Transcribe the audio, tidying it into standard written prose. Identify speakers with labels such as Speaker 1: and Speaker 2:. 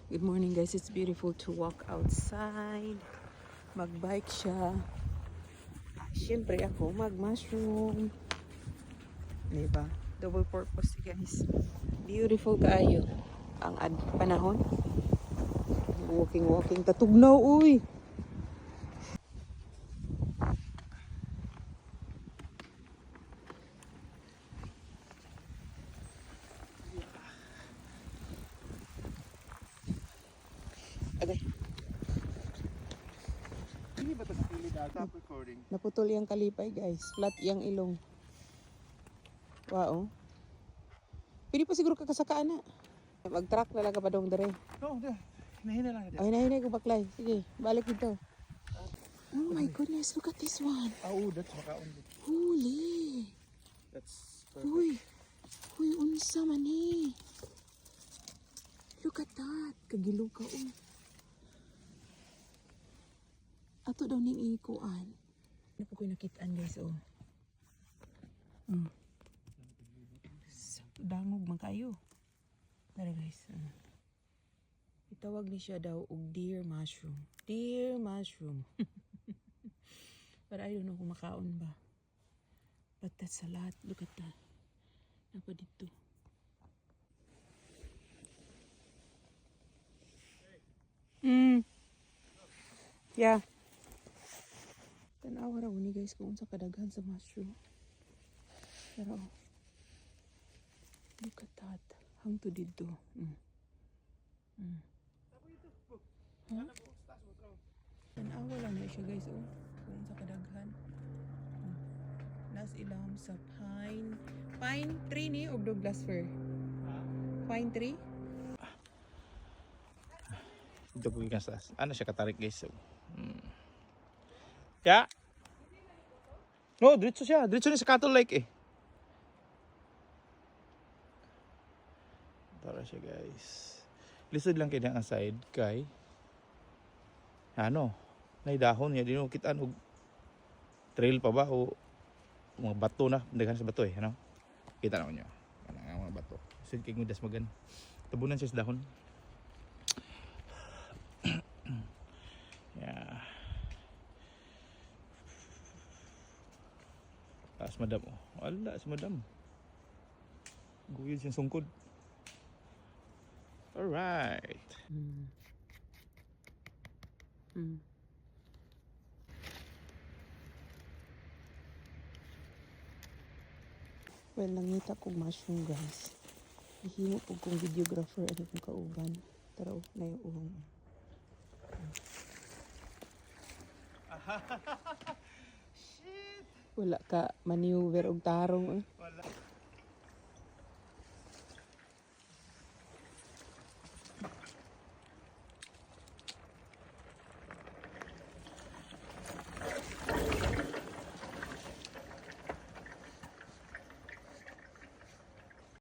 Speaker 1: Good morning guys, it's beautiful to walk outside. Magbike siya. Siyempre ako mag-mushroom. Diba? Double purpose guys. Beautiful kayo. Ang panahon. Walking. Tatugnaw uy. Okay.
Speaker 2: Hindi ba ito napili data? Stop recording.
Speaker 1: Naputol yung kalipay guys. Flat yung ilong. Wow. Pwede pa siguro kakasakaan na. Mag-track na lang ka pa dong dere.
Speaker 2: No, hinahinay lang.
Speaker 1: Ay, nahinay ko baklay. Sige, balik dito. Oh my goodness, look at this one.
Speaker 2: Oh, that's makaon.
Speaker 1: Holy.
Speaker 2: That's perfect.
Speaker 1: Uy, unsa man eh. Look at that. Kagilo ka oh. Ato daw ning ikuan. Ano po ko nakitaan guys oh. Dangog man kayo. Tara guys. Itawag ni siya daw og deer mushroom. Deer mushroom. But I don't know kung makaon ba. But that's a lot. Look at that. Napa dito. Yeah. Tanawa raw ni guys kung unsa kadaghan sa mushroom. Pero look at that. Hangtod dito. Huh? Tanawa lang na siya guys oh. Kung unsa kadaghan. Nas ilam sa pine tree ni og Douglas fir. Pine tree?
Speaker 2: Ito po yung kasas. Ano siya katarik guys? So. Ya? No, diretso siya. Diretso ni sa Cattle Lake eh. Tara siya guys. Lisod lang kayo ng aside kay ano, naidahon niya. Di mo kitaan og trail pa ba o mga bato na. Daghan sa bato eh. Ano? Kita naman nyo. Mga bato. Lisod kayo ng dasmagan. Tabunan siya sa dahon. Yeah. Taas madam oh. Wala si madam. Guyod siyang sungkod. Alright.
Speaker 1: Well, nangita kong mushroom guys. Ihimo po kong videographer ano kong kauban. Tara na yung uhong.
Speaker 2: Shit.
Speaker 1: Wala ka maneuver og tarong.
Speaker 2: Wala.